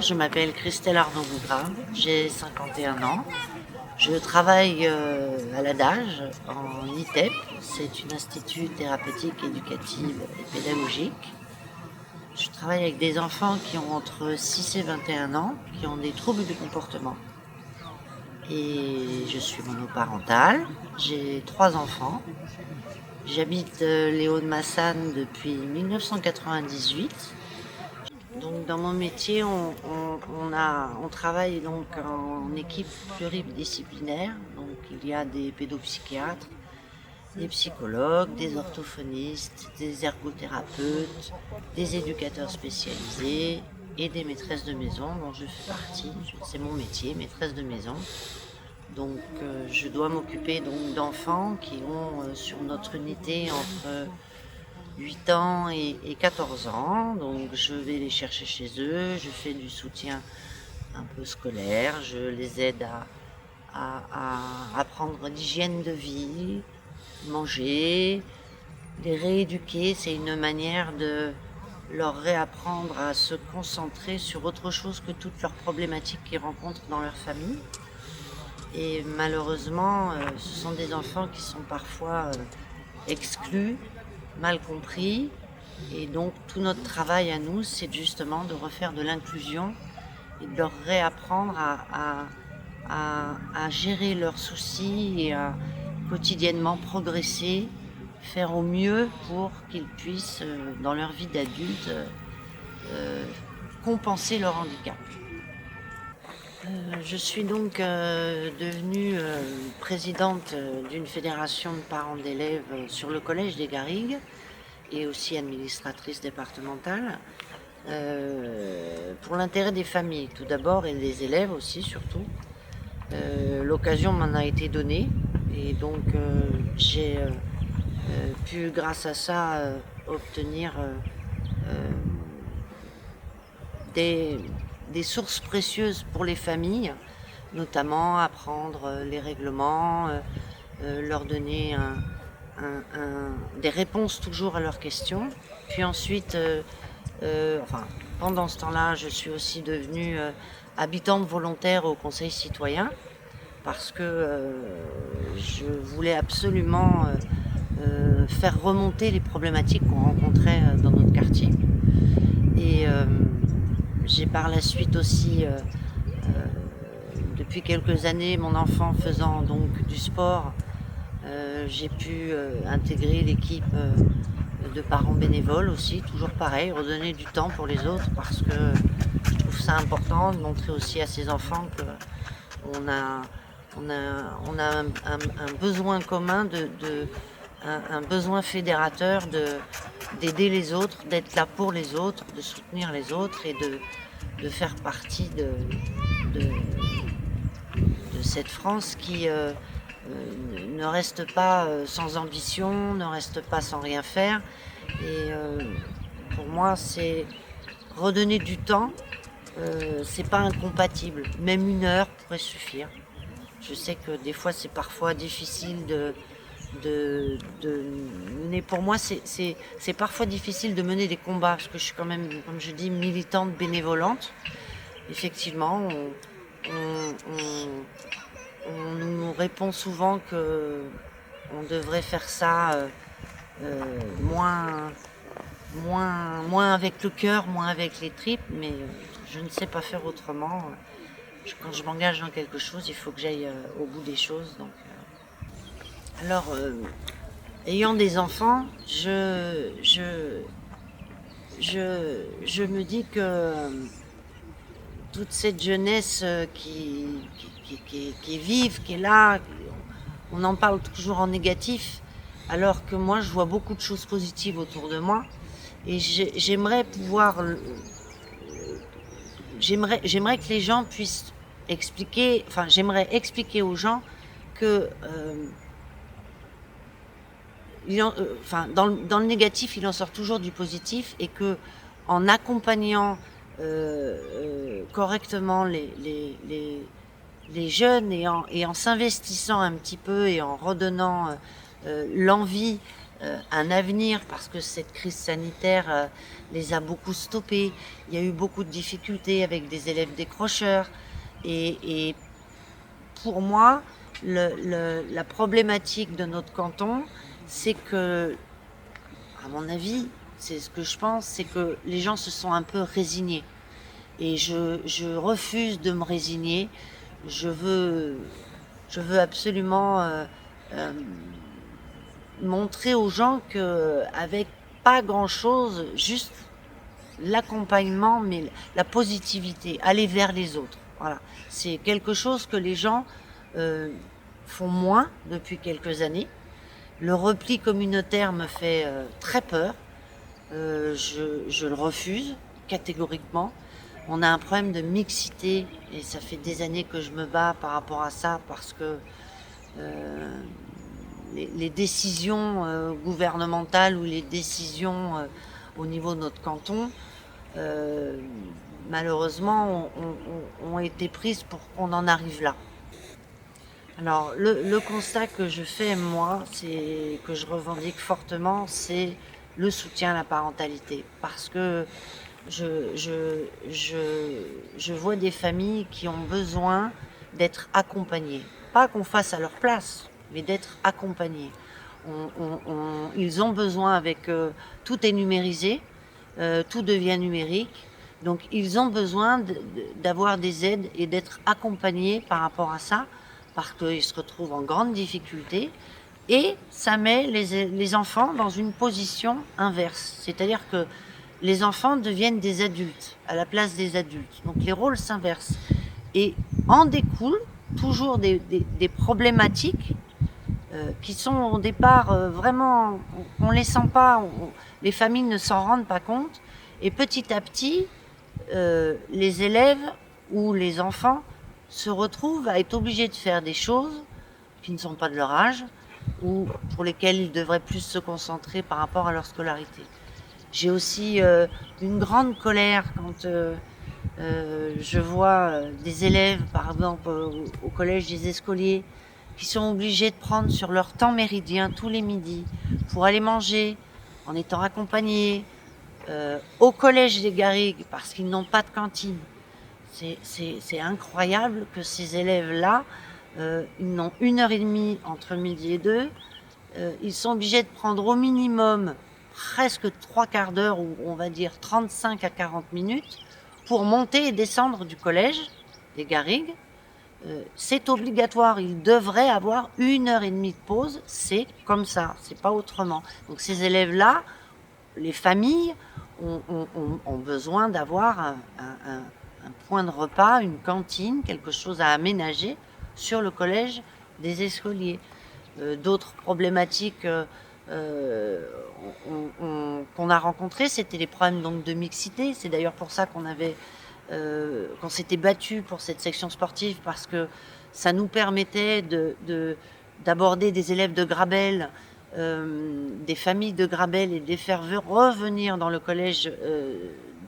je m'appelle Christelle Arnaud-Bougrain, j'ai 51 ans. Je travaille à l'ADAGE en ITEP, c'est une institut thérapeutique, éducative et pédagogique. Je travaille avec des enfants qui ont entre 6 et 21 ans, qui ont des troubles du comportement. Et je suis monoparentale, j'ai 3 enfants. J'habite les Hauts-de-Massanes depuis 1998. Donc dans mon métier, on travaille donc en équipe pluridisciplinaire. Donc il y a des pédopsychiatres, des psychologues, des orthophonistes, des ergothérapeutes, des éducateurs spécialisés et des maîtresses de maison dont je fais partie. C'est mon métier, maîtresse de maison. Donc je dois m'occuper donc d'enfants qui ont sur notre unité entre 8 ans et 14 ans. Donc je vais les chercher chez eux, je fais du soutien un peu scolaire, je les aide à apprendre l'hygiène de vie, manger, les rééduquer. C'est une manière de leur réapprendre à se concentrer sur autre chose que toutes leurs problématiques qu'ils rencontrent dans leur famille. Et malheureusement, ce sont des enfants qui sont parfois exclus, mal compris. Et donc tout notre travail à nous, c'est justement de refaire de l'inclusion et de leur réapprendre à gérer leurs soucis et à quotidiennement progresser, faire au mieux pour qu'ils puissent, dans leur vie d'adulte, compenser leur handicap. Je suis donc devenue présidente d'une fédération de parents d'élèves sur le collège des Garrigues et aussi administratrice départementale pour l'intérêt des familles tout d'abord et des élèves aussi surtout. L'occasion m'en a été donnée et donc j'ai pu grâce à ça obtenir des sources précieuses pour les familles, notamment apprendre les règlements, leur donner des réponses toujours à leurs questions. Puis ensuite, pendant ce temps-là, je suis aussi devenue habitante volontaire au Conseil citoyen parce que je voulais absolument faire remonter les problématiques qu'on rencontrait dans notre quartier. Et j'ai par la suite aussi, depuis quelques années, mon enfant faisant donc du sport, j'ai pu intégrer l'équipe de parents bénévoles aussi, toujours pareil, redonner du temps pour les autres parce que je trouve ça important de montrer aussi à ces enfants qu'on a un besoin commun, un besoin fédérateur d'aider les autres, d'être là pour les autres, de soutenir les autres et de faire partie de cette France qui ne reste pas sans ambition, ne reste pas sans rien faire. Et pour moi, c'est redonner du temps, c'est pas incompatible. Même 1 heure pourrait suffire. Je sais que des fois, c'est parfois difficile de mener. Pour moi, c'est parfois difficile de mener des combats parce que je suis quand même, comme je dis, militante bénévolante. Effectivement, on nous répond souvent que on devrait faire ça moins avec le cœur, moins avec les tripes, mais je ne sais pas faire autrement. Quand je m'engage dans quelque chose, il faut que j'aille au bout des choses. Donc, alors, ayant des enfants, je me dis que toute cette jeunesse qui est vive, qui est là, on en parle toujours en négatif, alors que moi, je vois beaucoup de choses positives autour de moi. Et j'aimerais que les gens puissent expliquer, j'aimerais expliquer aux gens que dans le négatif, il en sort toujours du positif et que en accompagnant correctement les jeunes et en s'investissant un petit peu et en redonnant l'envie un avenir parce que cette crise sanitaire les a beaucoup stoppés. Il y a eu beaucoup de difficultés avec des élèves décrocheurs. Et pour moi, la problématique de notre canton, c'est que, à mon avis, c'est ce que je pense, c'est que les gens se sont un peu résignés. Et je refuse de me résigner. Je veux absolument montrer aux gens qu'avec pas grand-chose, juste l'accompagnement, mais la positivité, aller vers les autres. Voilà. C'est quelque chose que les gens font moins depuis quelques années. Le repli communautaire me fait très peur. Je le refuse catégoriquement. On a un problème de mixité et ça fait des années que je me bats par rapport à ça parce que les décisions gouvernementales ou les décisions au niveau de notre canton, malheureusement, ont été prises pour qu'on en arrive là. Alors, le constat que je fais, moi, c'est que je revendique fortement, c'est le soutien à la parentalité. Parce que je vois des familles qui ont besoin d'être accompagnées. Pas qu'on fasse à leur place, mais d'être accompagnés. Ils ont besoin avec tout est numérisé, tout devient numérique. Donc ils ont besoin d'avoir des aides et d'être accompagnés par rapport à ça, parce qu'ils se retrouvent en grande difficulté. Et ça met les enfants dans une position inverse. C'est-à-dire que les enfants deviennent des adultes à la place des adultes. Donc les rôles s'inversent. Et en découlent toujours des problématiques qui sont au départ vraiment, on ne les sent pas, les familles ne s'en rendent pas compte. Et petit à petit, les élèves ou les enfants se retrouvent à être obligés de faire des choses qui ne sont pas de leur âge ou pour lesquelles ils devraient plus se concentrer par rapport à leur scolarité. J'ai aussi une grande colère quand je vois des élèves, par exemple au collège des Escoliers, qui sont obligés de prendre sur leur temps méridien tous les midis pour aller manger en étant accompagnés au collège des Garrigues parce qu'ils n'ont pas de cantine. C'est incroyable que ces élèves-là, ils n'ont 1 heure et demie entre midi et 2. Ils sont obligés de prendre au minimum presque 3/4 d'heure, ou on va dire 35 à 40 minutes, pour monter et descendre du collège des Garrigues. C'est obligatoire, ils devraient avoir 1 heure et demie de pause, c'est comme ça, c'est pas autrement. Donc ces élèves-là, les familles ont besoin d'avoir un point de repas, une cantine, quelque chose à aménager sur le collège des Escoliers. D'autres problématiques qu'on a rencontrées, c'était les problèmes donc de mixité. C'est d'ailleurs pour ça qu'on s'était battu pour cette section sportive, parce que ça nous permettait d'aborder des élèves de Grabel, des familles de Grabel, et de les faire revenir dans le collège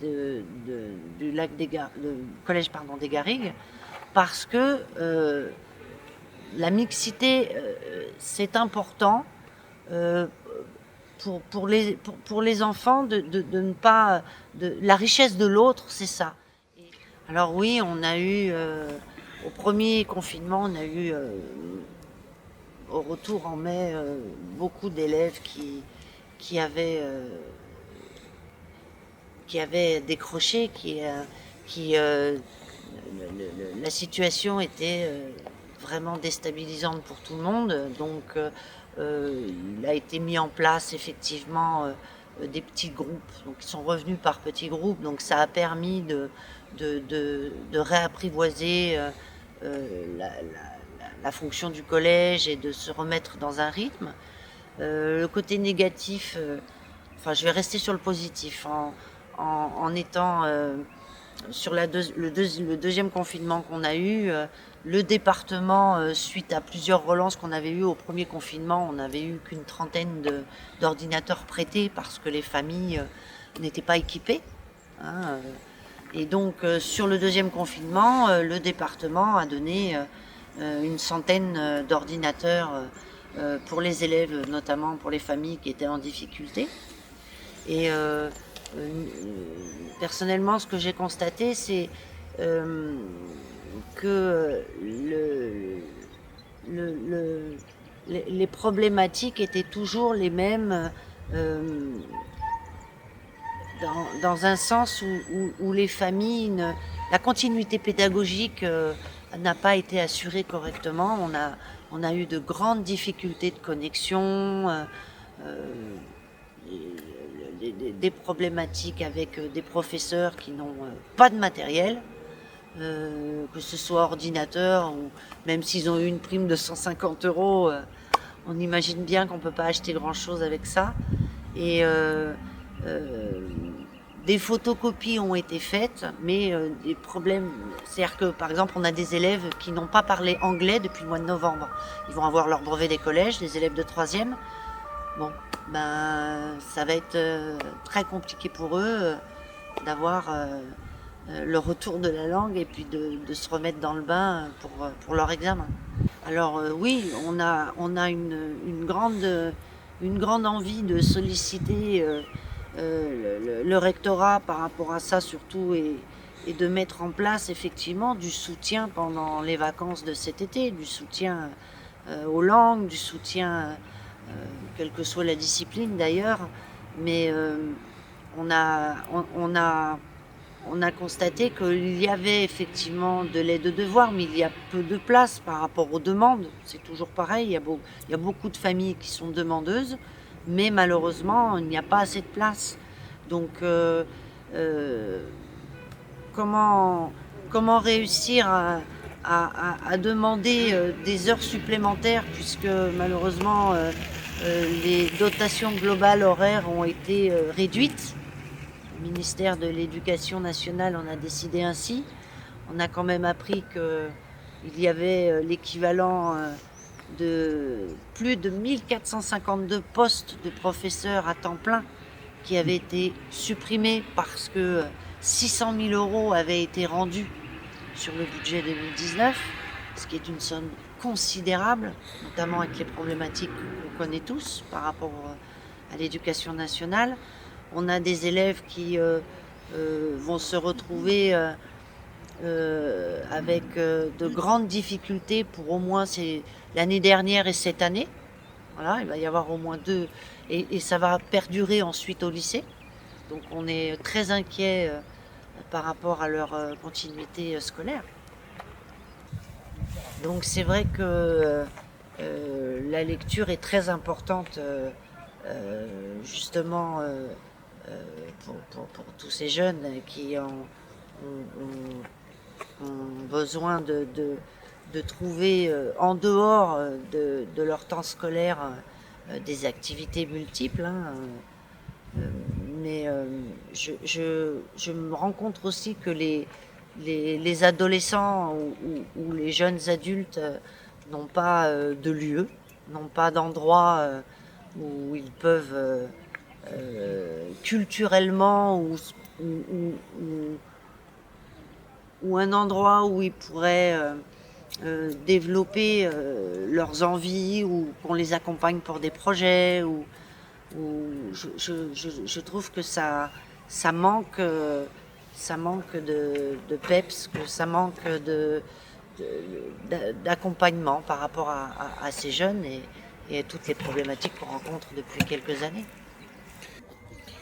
du lac des collège des Garrigues, parce que la mixité c'est important pour les enfants de ne pas la richesse de l'autre, c'est ça. Alors oui, on a eu au premier confinement, on a eu au retour en mai beaucoup d'élèves qui avaient décroché, la situation était vraiment déstabilisante pour tout le monde. Donc il a été mis en place effectivement des petits groupes, donc ils sont revenus par petits groupes, donc ça a permis de réapprivoiser la fonction du collège et de se remettre dans un rythme. Le côté négatif, je vais rester sur le positif, en étant sur le deuxième confinement qu'on a eu, le département, suite à plusieurs relances qu'on avait eues au premier confinement, on n'avait eu qu'une trentaine d'ordinateurs prêtés parce que les familles n'étaient pas équipées. Et donc sur le deuxième confinement, le département a donné une centaine d'ordinateurs pour les élèves, notamment pour les familles qui étaient en difficulté. Et personnellement, ce que j'ai constaté, c'est que les problématiques étaient toujours les mêmes, dans un sens où les familles, la continuité pédagogique n'a pas été assurée correctement. On a eu de grandes difficultés de connexion, des problématiques avec des professeurs qui n'ont pas de matériel, que ce soit ordinateur ou même s'ils ont eu une prime de 150 €, on imagine bien qu'on ne peut pas acheter grand-chose avec ça. Et des photocopies ont été faites, mais des problèmes, c'est-à-dire que par exemple on a des élèves qui n'ont pas parlé anglais depuis le mois de novembre. Ils vont avoir leur brevet des collèges, les élèves de 3e. Bon, ben ça va être très compliqué pour eux d'avoir le retour de la langue et puis de se remettre dans le bain pour leur examen. Alors oui, on a une grande envie de solliciter le rectorat par rapport à ça surtout et de mettre en place effectivement du soutien pendant les vacances de cet été, du soutien aux langues, du soutien quelle que soit la discipline d'ailleurs, mais on a constaté qu'il y avait effectivement de l'aide de devoir, mais il y a peu de place par rapport aux demandes. C'est toujours pareil, il y a beaucoup de familles qui sont demandeuses, mais malheureusement, il n'y a pas assez de place. Donc, comment réussir à demander des heures supplémentaires, puisque malheureusement, les dotations globales horaires ont été réduites. Le ministère de l'Éducation nationale en a décidé ainsi. On a quand même appris qu'il y avait l'équivalent de plus de 1452 postes de professeurs à temps plein qui avaient été supprimés parce que 600 000 € avaient été rendus sur le budget 2019, ce qui est une somme considérable, notamment avec les problématiques qu'on connaît tous par rapport à l'éducation nationale. On a des élèves qui vont se retrouver avec de grandes difficultés pour au moins l'année dernière et cette année. Voilà, il va y avoir au moins 2, et ça va perdurer ensuite au lycée. Donc on est très inquiet par rapport à leur continuité scolaire. Donc c'est vrai que la lecture est très importante justement pour tous ces jeunes qui ont besoin de trouver en dehors de leur temps scolaire des activités multiples. Mais je me rends compte aussi que les adolescents ou les jeunes adultes n'ont pas de lieu, n'ont pas d'endroit où ils peuvent culturellement ou un endroit où ils pourraient développer leurs envies ou qu'on les accompagne pour des projets. Je trouve que ça manque de peps, que ça manque d'accompagnement par rapport à ces jeunes et à toutes les problématiques qu'on rencontre depuis quelques années.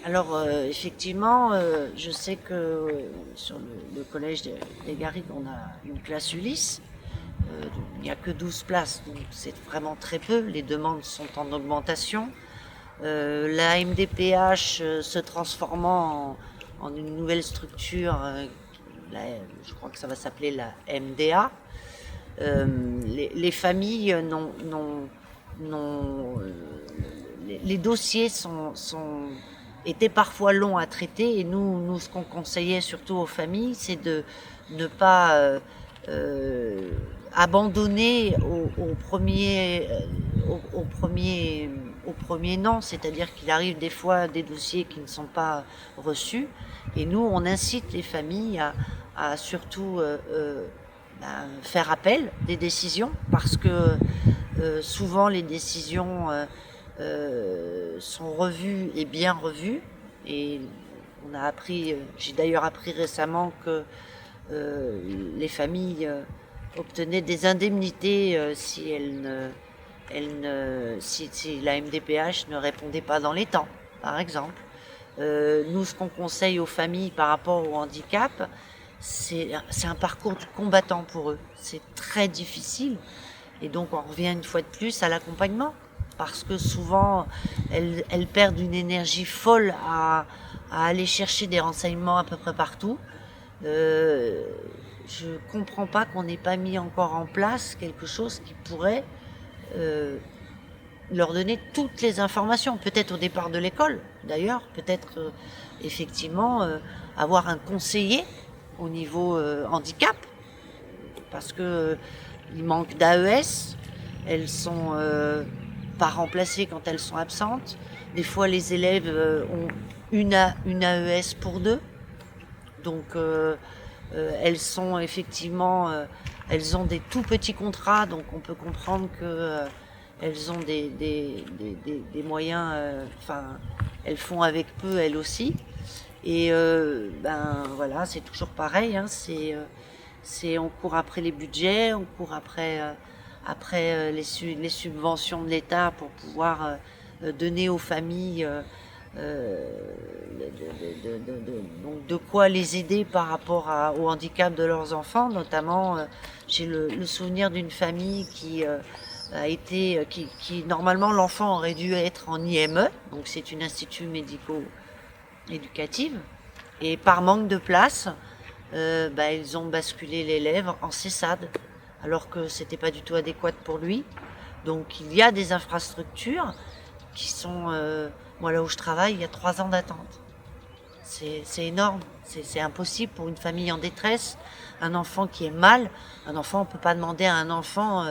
Alors effectivement, je sais que sur le collège des Garrigues, on a une classe Ulysse. Il n'y a que 12 places, donc c'est vraiment très peu. Les demandes sont en augmentation. La MDPH se transformant en une nouvelle structure, je crois que ça va s'appeler la MDA. Les familles les dossiers étaient parfois longs à traiter, et nous ce qu'on conseillait surtout aux familles, c'est de ne pas abandonner au premier non, c'est-à-dire qu'il arrive des fois des dossiers qui ne sont pas reçus, et nous on incite les familles à surtout faire appel des décisions, parce que Souvent les décisions sont revues et bien revues. Et on a appris, j'ai d'ailleurs appris récemment que les familles obtenaient des indemnités si la MDPH ne répondait pas dans les temps, par exemple. Nous, ce qu'on conseille aux familles par rapport au handicap, c'est un parcours du combattant pour eux. C'est très difficile. Et donc, on revient une fois de plus à l'accompagnement. Parce que souvent, elles perdent une énergie folle à aller chercher des renseignements à peu près partout. Je comprends pas qu'on n'ait pas mis encore en place quelque chose qui pourrait leur donner toutes les informations, peut-être au départ de l'école d'ailleurs, peut-être effectivement avoir un conseiller au niveau handicap, parce que il manque d'AES, elles sont pas remplacées quand elles sont absentes. Des fois les élèves ont une AES pour deux, donc elles sont effectivement, elles ont des tout petits contrats, donc on peut comprendre que elles ont des moyens, elles font avec peu elles aussi. Et voilà, c'est toujours pareil, hein, on court après les budgets, on court après les subventions de l'État pour pouvoir donner aux familles donc de quoi les aider par rapport au handicap de leurs enfants. Notamment, j'ai le souvenir d'une famille qui normalement l'enfant aurait dû être en IME, donc c'est une institut médico-éducative, et par manque de place, ils ont basculé l'élève en CESAD, alors que c'était pas du tout adéquat pour lui. Donc il y a des infrastructures qui sont, moi là où je travaille, il y a 3 ans d'attente. C'est énorme, c'est impossible pour une famille en détresse, un enfant qui est mal. Un enfant, on peut pas demander à un enfant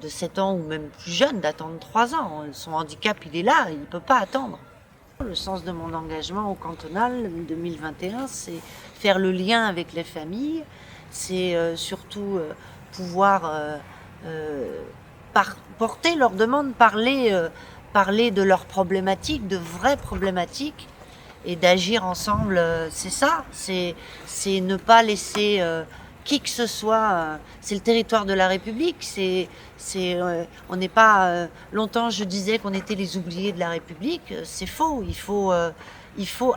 de 7 ans ou même plus jeune d'attendre 3 ans. Son handicap, il est là, il peut pas attendre. Le sens de mon engagement au cantonal 2021, c'est faire le lien avec les familles, c'est surtout pouvoir porter leurs demandes, parler de leurs problématiques, de vraies problématiques, et d'agir ensemble. C'est ça, c'est ne pas laisser qui que ce soit. C'est le territoire de la République. On n'est pas. Longtemps, je disais qu'on était les oubliés de la République. C'est faux. Il faut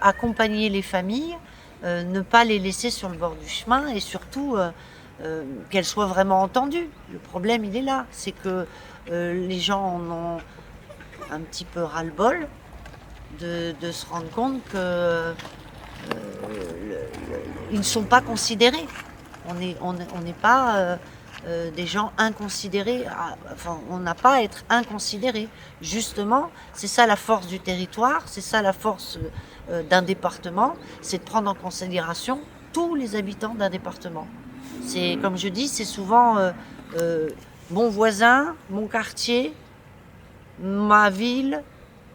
accompagner les familles, ne pas les laisser sur le bord du chemin, et surtout qu'elles soient vraiment entendues. Le problème, il est là. C'est que les gens en ont un petit peu ras-le-bol de se rendre compte que ils ne sont pas considérés. On n'est pas des gens inconsidérés. Enfin, on n'a pas à être inconsidérés. Justement, c'est ça la force du territoire, c'est ça la force d'un département, c'est de prendre en considération tous les habitants d'un département. C'est, comme je dis, c'est souvent mon voisin, mon quartier, ma ville,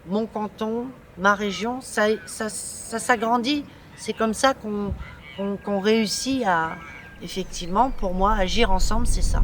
mon canton, ma région, ça s'agrandit. C'est comme ça qu'on réussit à, effectivement, pour moi, agir ensemble, c'est ça.